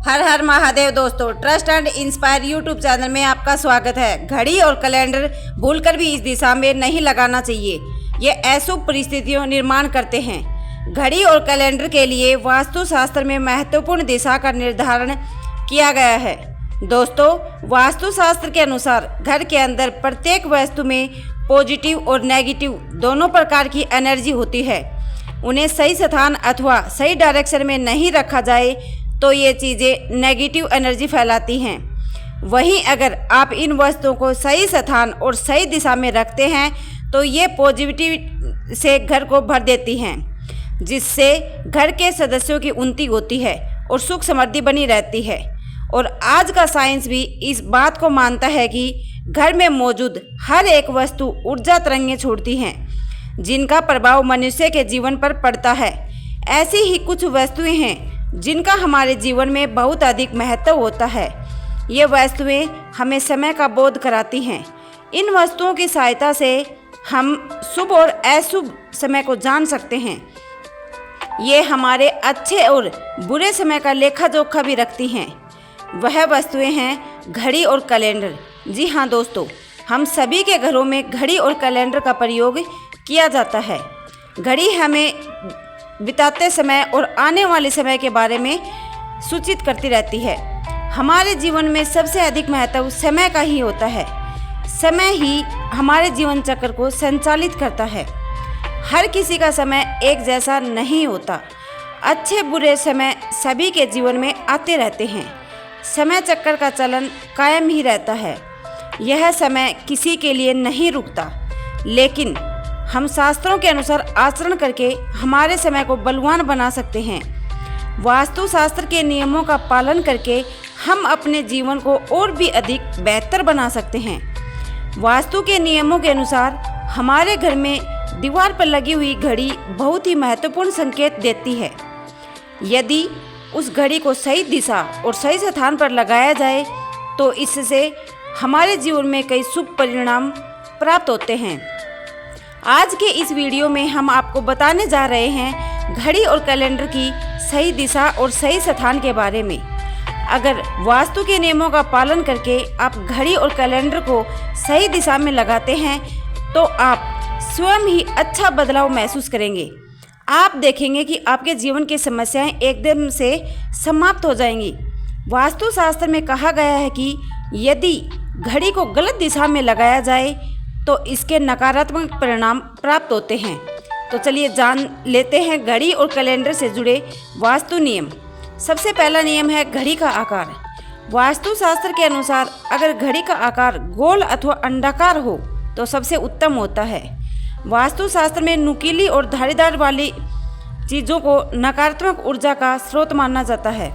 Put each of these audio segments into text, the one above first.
हर हर महादेव दोस्तों, trust and inspire YouTube channel में आपका स्वागत है। घड़ी और कैलेंडर भूलकर भी इस दिशा में नहीं लगाना चाहिए। ये अशुभ परिस्थितियों निर्माण करते हैं। घड़ी और कैलेंडर के लिए वास्तुशास्त्र में महत्वपूर्ण दिशा का निर्धारण किया गया है। दोस्तों, वास्तुशास्त्र के अनुसार घर के अंदर प्रत्येक वस्तु में पॉजिटिव और नेगेटिव दोनों प्रकार की एनर्जी होती है। उन्हें सही स्थान अथवा सही डायरेक्शन में नहीं रखा जाए तो ये चीज़ें नेगेटिव एनर्जी फैलाती हैं। वहीं अगर आप इन वस्तुओं को सही स्थान और सही दिशा में रखते हैं तो ये पॉजिटिव से घर को भर देती हैं, जिससे घर के सदस्यों की उन्नति होती है और सुख समृद्धि बनी रहती है। और आज का साइंस भी इस बात को मानता है कि घर में मौजूद हर एक वस्तु ऊर्जा तरंगें छोड़ती हैं, जिनका प्रभाव मनुष्य के जीवन पर पड़ता है। ऐसी ही कुछ वस्तुएं हैं जिनका हमारे जीवन में बहुत अधिक महत्व होता है। ये वस्तुएं हमें समय का बोध कराती हैं। इन वस्तुओं की सहायता से हम शुभ और अशुभ समय को जान सकते हैं। ये हमारे अच्छे और बुरे समय का लेखा जोखा भी रखती हैं। वह वस्तुएं हैं घड़ी और कैलेंडर। जी हाँ दोस्तों, हम सभी के घरों में घड़ी और कैलेंडर का प्रयोग किया जाता है। घड़ी हमें बिताते समय और आने वाले समय के बारे में सूचित करती रहती है। हमारे जीवन में सबसे अधिक महत्व समय का ही होता है। समय ही हमारे जीवन चक्र को संचालित करता है। हर किसी का समय एक जैसा नहीं होता। अच्छे बुरे समय सभी के जीवन में आते रहते हैं। समय चक्र का चलन कायम ही रहता है। यह समय किसी के लिए नहीं रुकता, लेकिन हम शास्त्रों के अनुसार आचरण करके हमारे समय को बलवान बना सकते हैं। वास्तुशास्त्र के नियमों का पालन करके हम अपने जीवन को और भी अधिक बेहतर बना सकते हैं। वास्तु के नियमों के अनुसार हमारे घर में दीवार पर लगी हुई घड़ी बहुत ही महत्वपूर्ण संकेत देती है। यदि उस घड़ी को सही दिशा और सही स्थान पर लगाया जाए तो इससे हमारे जीवन में कई शुभ परिणाम प्राप्त होते हैं। आज के इस वीडियो में हम आपको बताने जा रहे हैं घड़ी और कैलेंडर की सही दिशा और सही स्थान के बारे में। अगर वास्तु के नियमों का पालन करके आप घड़ी और कैलेंडर को सही दिशा में लगाते हैं तो आप स्वयं ही अच्छा बदलाव महसूस करेंगे। आप देखेंगे कि आपके जीवन की समस्याएं एकदम से समाप्त हो जाएंगी। वास्तुशास्त्र में कहा गया है कि यदि घड़ी को गलत दिशा में लगाया जाए तो इसके नकारात्मक परिणाम प्राप्त होते हैं। तो चलिए जान लेते हैं घड़ी और कैलेंडर से जुड़े वास्तु नियम। सबसे पहला नियम है घड़ी का आकार। वास्तुशास्त्र के अनुसार अगर घड़ी का आकार गोल अथवा अंडाकार हो तो सबसे उत्तम होता है। वास्तुशास्त्र में नुकीली और धारीदार वाली चीज़ों को नकारात्मक ऊर्जा का स्रोत माना जाता है।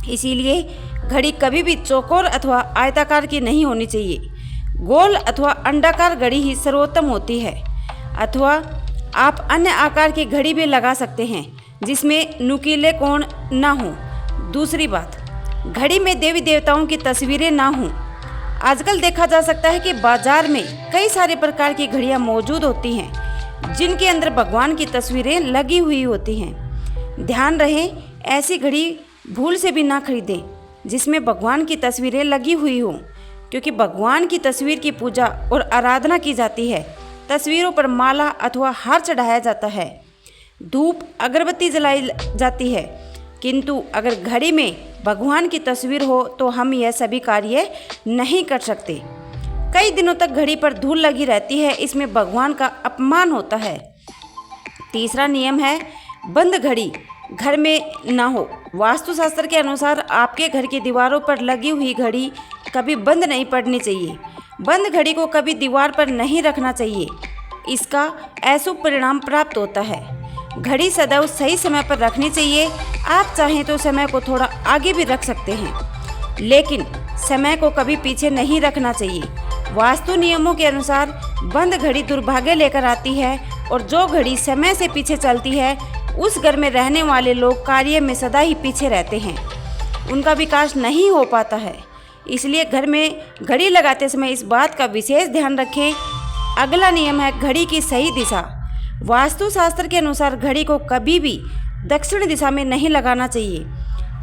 इसीलिए घड़ी कभी भी चौकोर अथवा आयताकार की नहीं होनी चाहिए। गोल अथवा अंडाकार घड़ी ही सर्वोत्तम होती है। अथवा आप अन्य आकार की घड़ी भी लगा सकते हैं जिसमें नुकीले कोण ना हो। दूसरी बात, घड़ी में देवी देवताओं की तस्वीरें ना हों। आजकल देखा जा सकता है कि बाजार में कई सारे प्रकार की घड़ियां मौजूद होती हैं जिनके अंदर भगवान की तस्वीरें लगी हुई होती हैं। ध्यान रहे, ऐसी घड़ी भूल से भी ना खरीदें जिसमें भगवान की तस्वीरें लगी हुई हों, क्योंकि भगवान की तस्वीर की पूजा और आराधना की जाती है। तस्वीरों पर माला अथवा हार चढ़ाया जाता है, धूप अगरबत्ती जलाई जाती है, किंतु अगर घड़ी में भगवान की तस्वीर हो तो हम यह सभी कार्य नहीं कर सकते। कई दिनों तक घड़ी पर धूल लगी रहती है, इसमें भगवान का अपमान होता है। तीसरा नियम है बंद घड़ी घर में ना हो। वास्तुशास्त्र के अनुसार आपके घर की दीवारों पर लगी हुई घड़ी कभी बंद नहीं पड़नी चाहिए। बंद घड़ी को कभी दीवार पर नहीं रखना चाहिए, इसका अशुभ परिणाम प्राप्त होता है। घड़ी सदैव सही समय पर रखनी चाहिए। आप चाहें तो समय को थोड़ा आगे भी रख सकते हैं, लेकिन समय को कभी पीछे नहीं रखना चाहिए। वास्तु नियमों के अनुसार बंद घड़ी दुर्भाग्य लेकर आती है और जो घड़ी समय से पीछे चलती है उस घर में रहने वाले लोग कार्य में सदा ही पीछे रहते हैं, उनका विकास नहीं हो पाता है। इसलिए घर में घड़ी लगाते समय इस बात का विशेष ध्यान रखें। अगला नियम है घड़ी की सही दिशा। वास्तुशास्त्र के अनुसार घड़ी को कभी भी दक्षिण दिशा में नहीं लगाना चाहिए।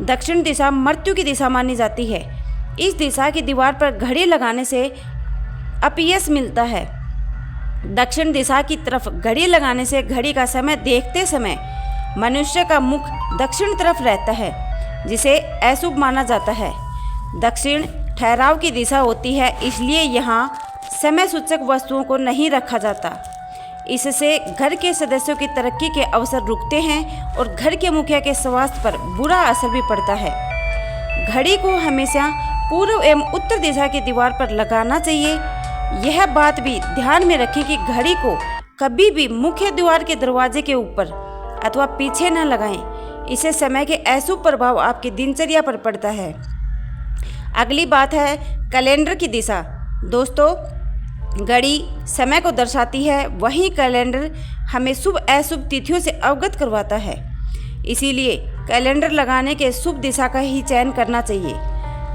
दक्षिण दिशा मृत्यु की दिशा मानी जाती है। इस दिशा की दीवार पर घड़ी लगाने से अपयश मिलता है। दक्षिण दिशा की तरफ घड़ी लगाने से घड़ी का समय देखते समय मनुष्य का मुख दक्षिण तरफ रहता है, जिसे अशुभ माना जाता है। दक्षिण ठहराव की दिशा होती है, इसलिए यहाँ समय सूचक वस्तुओं को नहीं रखा जाता। इससे घर के सदस्यों की तरक्की के अवसर रुकते हैं और घर के मुखिया के स्वास्थ्य पर बुरा असर भी पड़ता है। घड़ी को हमेशा पूर्व एवं उत्तर दिशा की दीवार पर लगाना चाहिए। यह बात भी ध्यान में रखें कि घड़ी को कभी भी मुख्य द्वार के दरवाजे के ऊपर अथवा पीछे न लगाएं। इससे समय के अशुभ प्रभाव आपकी दिनचर्या पर पड़ता है। अगली बात है कैलेंडर की दिशा। दोस्तों, घड़ी समय को दर्शाती है, वहीं कैलेंडर हमें शुभ अशुभ तिथियों से अवगत करवाता है। इसीलिए कैलेंडर लगाने के शुभ दिशा का ही चयन करना चाहिए।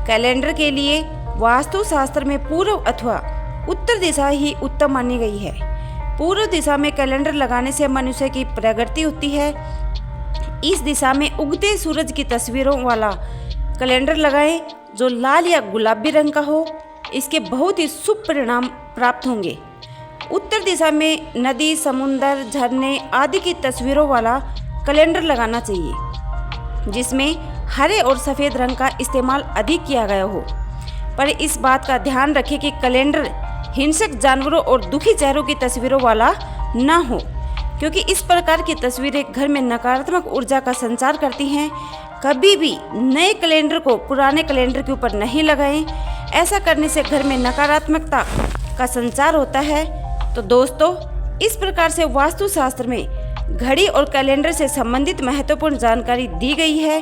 कैलेंडर के लिए वास्तुशास्त्र में पूर्व अथवा उत्तर दिशा ही उत्तम मानी गई है। पूर्व दिशा में कैलेंडर लगाने से मनुष्य की प्रगति होती है। इस दिशा में उगते सूरज की तस्वीरों वाला कैलेंडर लगाएं जो लाल या गुलाबी रंग का हो। इसके बहुत ही शुभ परिणाम प्राप्त होंगे। उत्तर दिशा में नदी, समुंदर, झरने आदि की तस्वीरों वाला कैलेंडर लगाना चाहिए, जिसमें हरे और सफ़ेद रंग का इस्तेमाल अधिक किया गया हो। पर इस बात का ध्यान रखें कि कैलेंडर हिंसक जानवरों और दुखी चेहरों की तस्वीरों वाला न हो, क्योंकि इस प्रकार की तस्वीरें घर में नकारात्मक ऊर्जा का संचार करती हैं। कभी भी नए कैलेंडर को पुराने कैलेंडर के ऊपर नहीं लगाएं। ऐसा करने से घर में नकारात्मकता का संचार होता है। तो दोस्तों, इस प्रकार से वास्तुशास्त्र में घड़ी और कैलेंडर से संबंधित महत्वपूर्ण जानकारी दी गई है।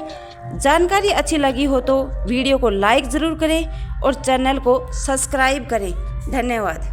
जानकारी अच्छी लगी हो तो वीडियो को लाइक ज़रूर करें और चैनल को सब्सक्राइब करें। धन्यवाद।